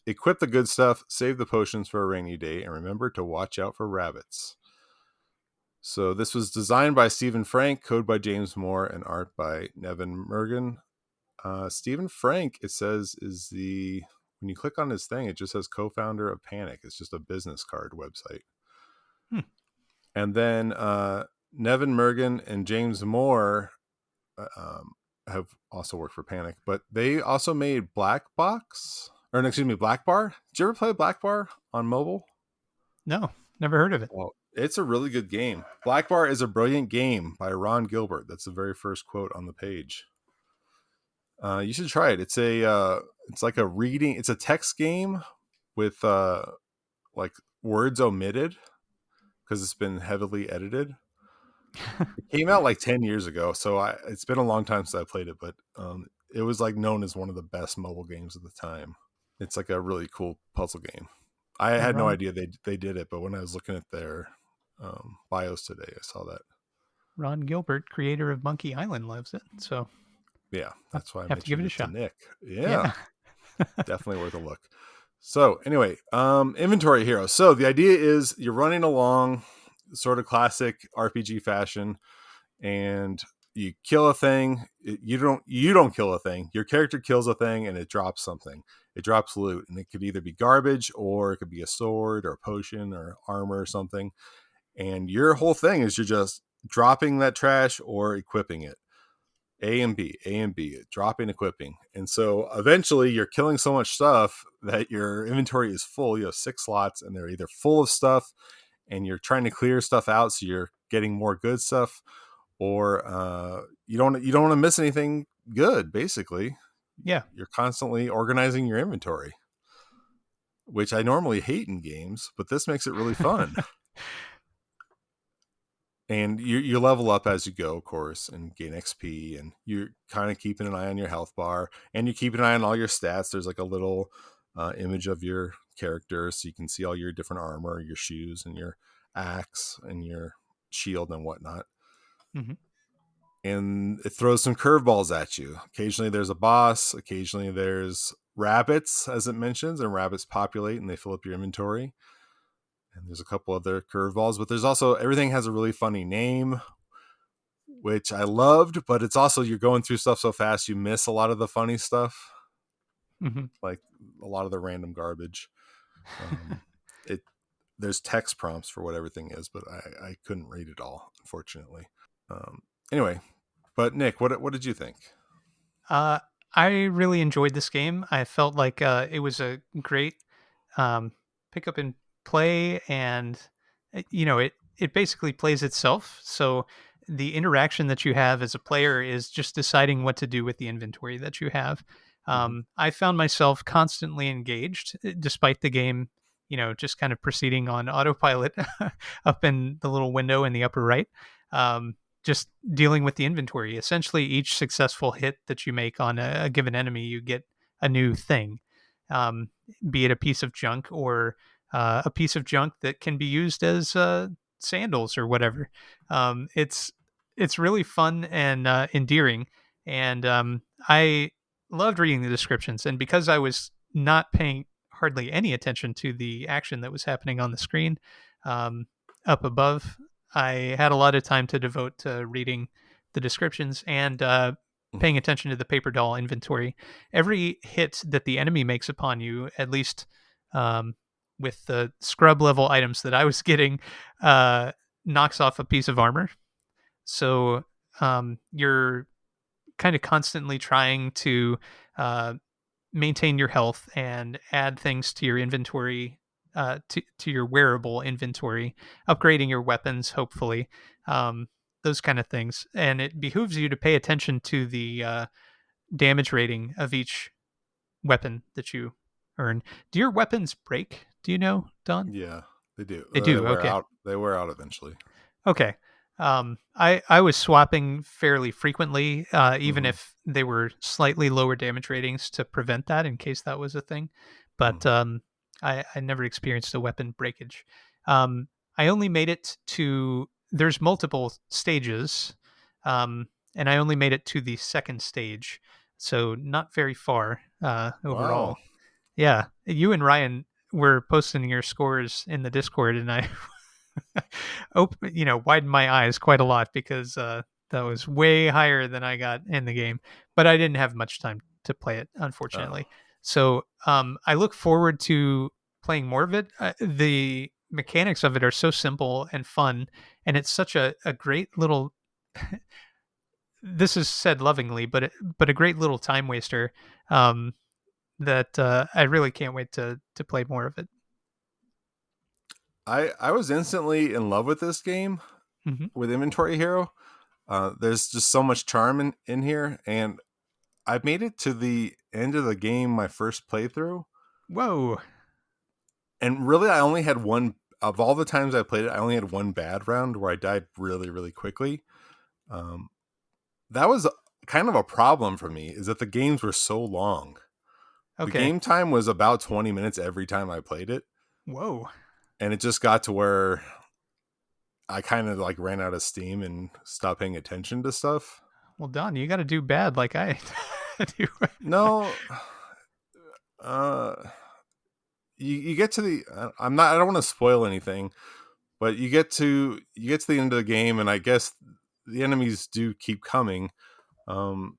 equip the good stuff, save the potions for a rainy day, and remember to watch out for rabbits. So this was designed by Stephen Frank, code by James Moore, and art by Nevin Mergen. Stephen Frank, it says, is when you click on his thing, it just says co-founder of Panic. It's just a business card website. And then Nevin Mergen and James Moore have also worked for Panic, but they also made Black Bar. Did you ever play Black Bar on mobile? No, never heard of it. Well, it's a really good game. Black Bar is a brilliant game by Ron Gilbert. That's the very first quote on the page. You should try it. It's like a reading. It's a text game with like words omitted because it's been heavily edited. It came out like 10 years ago, so it's been a long time since I played it, but it was like known as one of the best mobile games at the time. It's like a really cool puzzle game. I had no idea they did it, but when I was looking at their bios today, I saw that. Ron Gilbert, creator of Monkey Island, loves it. So yeah, that's why I have to give it a shot. Nick. Yeah. Definitely worth a look. So anyway, Inventory Hero. So the idea is you're running along sort of classic RPG fashion, and you kill a thing. You don't kill a thing. Your character kills a thing and it drops something. It drops loot, and it could either be garbage or it could be a sword or a potion or armor or something. And your whole thing is you're just dropping that trash or equipping it. A and B, dropping, equipping. And so eventually you're killing so much stuff that your inventory is full. You have 6 slots and they're either full of stuff and you're trying to clear stuff out so you're getting more good stuff, or you don't want to miss anything good, basically. Yeah. You're constantly organizing your inventory, which I normally hate in games, but this makes it really fun. And you level up as you go, of course, and gain XP, and you're kind of keeping an eye on your health bar, and you keep an eye on all your stats. There's like a little image of your character, so you can see all your different armor, your shoes, and your axe, and your shield, and whatnot. Mm-hmm. And it throws some curveballs at you. Occasionally there's a boss. Occasionally there's rabbits, as it mentions, and rabbits populate, and they fill up your inventory. And there's a couple other curveballs, but there's also, everything has a really funny name, which I loved, but it's also, you're going through stuff so fast, you miss a lot of the funny stuff, like a lot of the random garbage. there's text prompts for what everything is, but I couldn't read it all, unfortunately. Anyway, but Nick, what did you think? I really enjoyed this game. I felt like it was a great pick up and play, and it basically plays itself. So the interaction that you have as a player is just deciding what to do with the inventory that you have. I found myself constantly engaged, despite the game, just kind of proceeding on autopilot up in the little window in the upper right. Just dealing with the inventory. Essentially, each successful hit that you make on a given enemy, you get a new thing, um, be it a piece of junk or a piece of junk that can be used as sandals or whatever. It's really fun and endearing, and I loved reading the descriptions. And because I was not paying hardly any attention to the action that was happening on the screen up above, I had a lot of time to devote to reading the descriptions and paying attention to the paper doll inventory. Every hit that the enemy makes upon you, at least with the scrub level items that I was getting, knocks off a piece of armor. So you're kind of constantly trying to maintain your health and add things to your inventory, to your wearable inventory, upgrading your weapons, hopefully, those kind of things. And it behooves you to pay attention to the damage rating of each weapon that you earn. Do your weapons break? Do you know, Don? Yeah, they do. They do. wear Okay. out. They wear out eventually. Okay. I was swapping fairly frequently, even Mhm. if they were slightly lower damage ratings, to prevent that in case that was a thing. But I never experienced a weapon breakage. I only made it to, there's multiple stages, and I only made it to the second stage, so not very far overall. Wow. Yeah, you and Ryan were posting your scores in the Discord, and I widened my eyes quite a lot because that was way higher than I got in the game. But I didn't have much time to play it, unfortunately. So I look forward to playing more of it. The mechanics of it are so simple and fun, and it's such a great little. This is said lovingly, but a great little time waster. That I really can't wait to play more of it. I was instantly in love with this game with Inventory Hero. There's just so much charm in here, and I made it to the end of the game my first playthrough. Whoa. And really, I only had one, of all the times I played it, I only had one bad round where I died really, really quickly. That was kind of a problem for me, is that the games were so long. Okay. The game time was about 20 minutes every time I played it. Whoa. And it just got to where I kind of like ran out of steam and stopped paying attention to stuff. Well, Don, you got to do bad like I do. No. You get to the, I don't want to spoil anything, but you get to the end of the game, and I guess the enemies do keep coming. I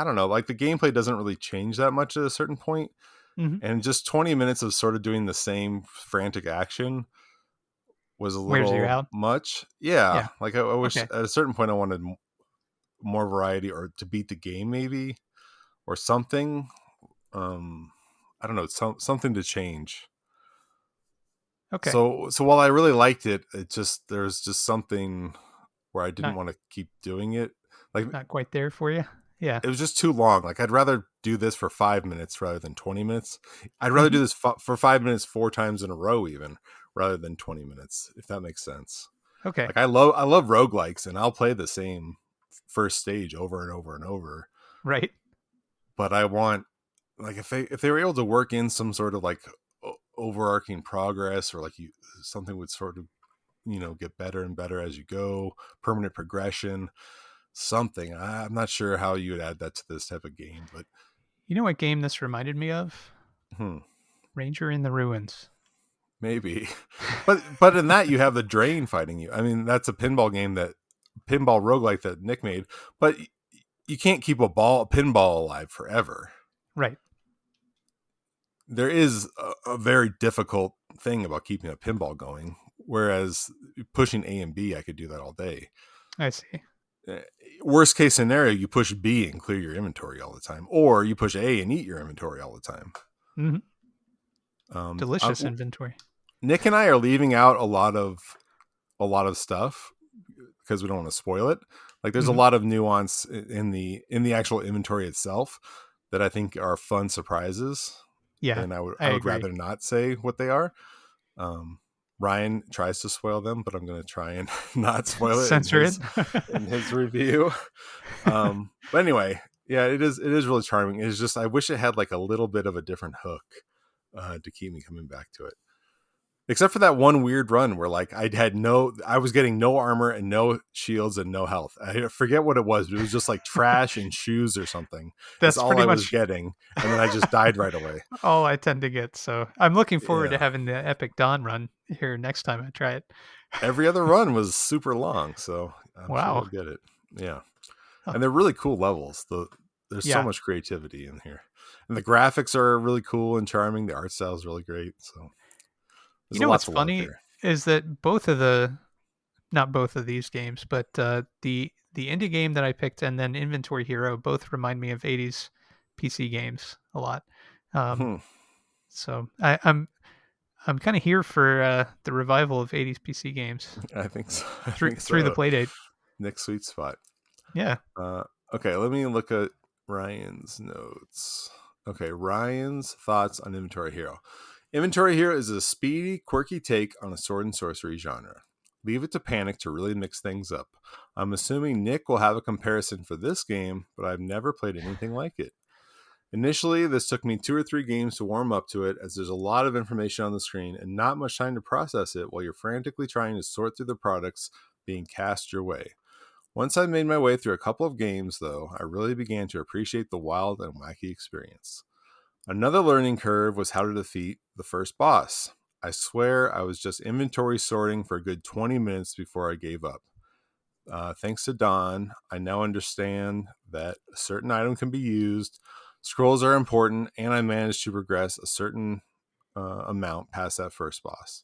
don't know, like the gameplay doesn't really change that much at a certain point. And just 20 minutes of sort of doing the same frantic action was a Wears you little out. much. Yeah. Like I wish Okay. at a certain point I wanted more variety, or to beat the game maybe, or something. I don't know, something to change. Okay. So while I really liked it, there's just something where I didn't want to keep doing it. Like, not quite there for you. Yeah. it was just too long. Like, I'd rather do this for 5 minutes rather than 20 minutes. I'd rather do this for 5 minutes 4 times in a row even, rather than 20 minutes, if that makes sense. Okay. Like, I love roguelikes, and I'll play the same first stage over and over and over. Right. But I want, like, if they were able to work in some sort of like overarching progress, or like something would sort of, get better and better as you go, permanent progression, something. I'm not sure how you would add that to this type of game, but you know what game this reminded me of? Ranger in the Ruins. Maybe. But in that you have the drain fighting you. I mean, that's a pinball roguelike that Nick made, but you can't keep a pinball alive forever. Right. There is a very difficult thing about keeping a pinball going. Whereas pushing A and B, I could do that all day. I see. Worst case scenario, you push B and clear your inventory all the time, or you push A and eat your inventory all the time. Mm-hmm. Delicious inventory. Nick and I are leaving out a lot of stuff because we don't want to spoil it. Like there's a lot of nuance in the actual inventory itself that I think are fun surprises. Yeah, and I would rather not say what they are. Ryan tries to spoil them, but I'm going to try and not spoil it. Censor it in his review. But anyway, yeah, it is really charming. It's just I wish it had like a little bit of a different hook to keep me coming back to it. Except for that one weird run where like I was getting no armor and no shields and no health. I forget what it was, but it was just like trash and shoes or something. That's all I was getting. And then I just died right away. All I tend to get. So I'm looking forward to having the epic Dawn run here next time I try it. Every other run was super long. So I'm sure I'll get it. Yeah. Huh. And they're really cool levels. There's so much creativity in here. And the graphics are really cool and charming. The art style is really great. So you know what's funny is that not both of these games, but the indie game that I picked and then Inventory Hero both remind me of 80s PC games a lot. So I'm kind of here for the revival of 80s PC games. I think so. Through the Playdate. Nick's sweet spot. Yeah. Okay, let me look at Ryan's notes. Okay, Ryan's thoughts on Inventory Hero. Inventory Hero is a speedy, quirky take on a sword and sorcery genre. Leave it to Panic to really mix things up. I'm assuming Nick will have a comparison for this game, but I've never played anything like it. Initially, this took me 2 or 3 games to warm up to it, as there's a lot of information on the screen and not much time to process it while you're frantically trying to sort through the products being cast your way. Once I made my way through a couple of games, though, I really began to appreciate the wild and wacky experience. Another learning curve was how to defeat the first boss. I swear I was just inventory sorting for a good 20 minutes before I gave up. Thanks to Don, I now understand that a certain item can be used, scrolls are important, and I managed to progress a certain amount past that first boss.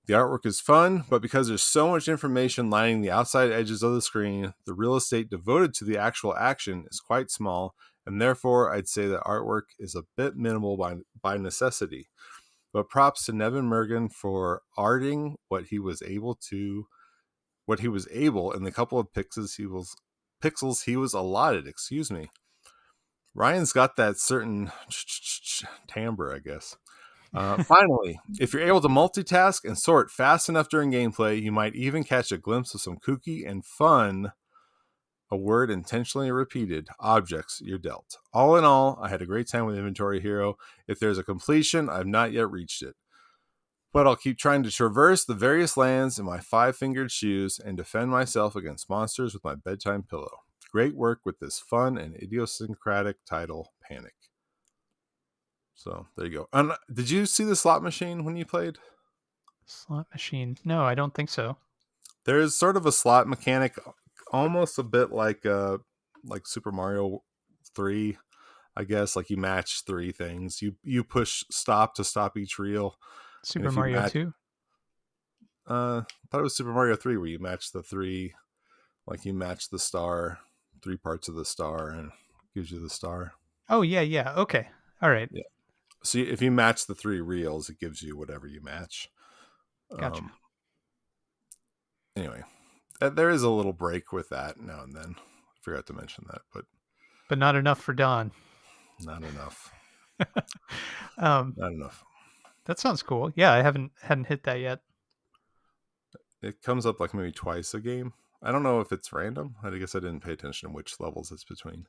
The artwork is fun, but because there's so much information lining the outside edges of the screen, the real estate devoted to the actual action is quite small, and therefore I'd say that artwork is a bit minimal by necessity. But props to Nevin Mergen for arting what he was able in the couple of pixels he was allotted. Excuse me. Ryan's got that certain timbre, I guess. Finally, if you're able to multitask and sort fast enough during gameplay, you might even catch a glimpse of some kooky and fun, a word intentionally repeated, objects you're dealt. All in all, I had a great time with Inventory Hero. If there's a completion, I've not yet reached it. But I'll keep trying to traverse the various lands in my 5-fingered shoes and defend myself against monsters with my bedtime pillow. Great work with this fun and idiosyncratic title, Panic. So there you go. Did you see the slot machine when you played? Slot machine? No, I don't think so. There's sort of a slot mechanic, almost a bit like Super Mario 3, I guess. Like you match 3 things. You push stop to stop each reel. Super Mario 2? I thought it was Super Mario 3 where you match the 3, like you match the star, 3 parts of the star, and it gives you the star. Oh, yeah. Okay. All right. Yeah. So if you match the 3 reels, it gives you whatever you match. Gotcha. Anyway, there is a little break with that now and then. I forgot to mention that, but not enough for Don. Not enough. Not enough. That sounds cool. Yeah, I hadn't hit that yet. It comes up like maybe twice a game. I don't know if it's random. I guess I didn't pay attention to which levels it's between.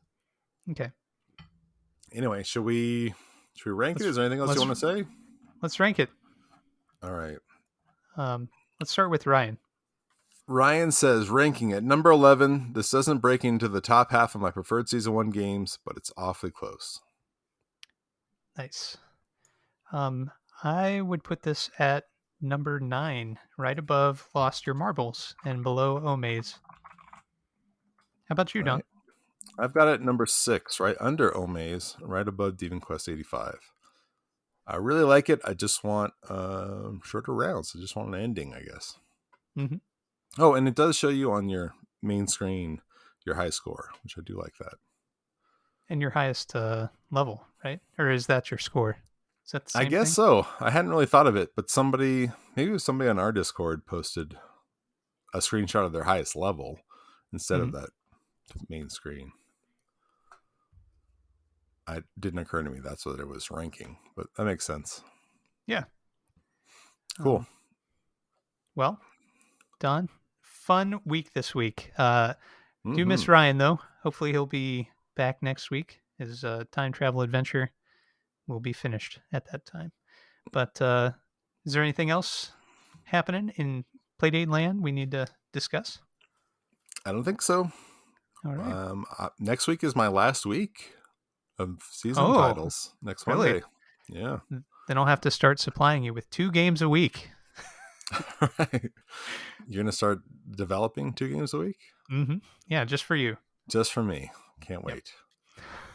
Okay. Anyway, should we rank it? Is there anything else you want to say? Let's rank it. All right. Let's start with Ryan. Ryan says, ranking at number 11, this doesn't break into the top half of my preferred Season 1 games, but it's awfully close. Nice. I would put this at number 9, right above Lost Your Marbles and below Omaze. How about you, Don? Right. I've got it at number 6, right under Omaze, right above Demon Quest 85. I really like it. I just want shorter rounds. I just want an ending, I guess. Mm-hmm. Oh, and it does show you on your main screen your high score, which I do like that. And your highest level, right? Or is that your score? Is that the same I guess thing? so. I hadn't really thought of it, but maybe it was somebody on our Discord posted a screenshot of their highest level instead of that main screen. It didn't occur to me that's what it was ranking, but that makes sense. Yeah. Cool. Well, Don, fun week this week. Do miss Ryan, though. Hopefully he'll be back next week. His time travel adventure will be finished at that time. But is there anything else happening in Playdate land we need to discuss? I don't think so. All right. Next week is my last week of season titles. Next really? Monday. Yeah. Then I'll have to start supplying you with 2 games a week. Right. You're going to start developing 2 games a week? Mm-hmm. Yeah, just for you. Just for me. Can't wait.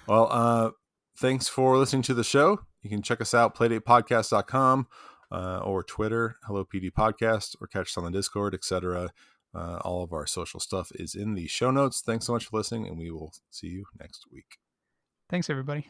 Well, thanks for listening to the show. You can check us out, playdatepodcast.com or Twitter, HelloPD Podcast, or catch us on the Discord, etc. All of our social stuff is in the show notes. Thanks so much for listening, and we will see you next week. Thanks, everybody.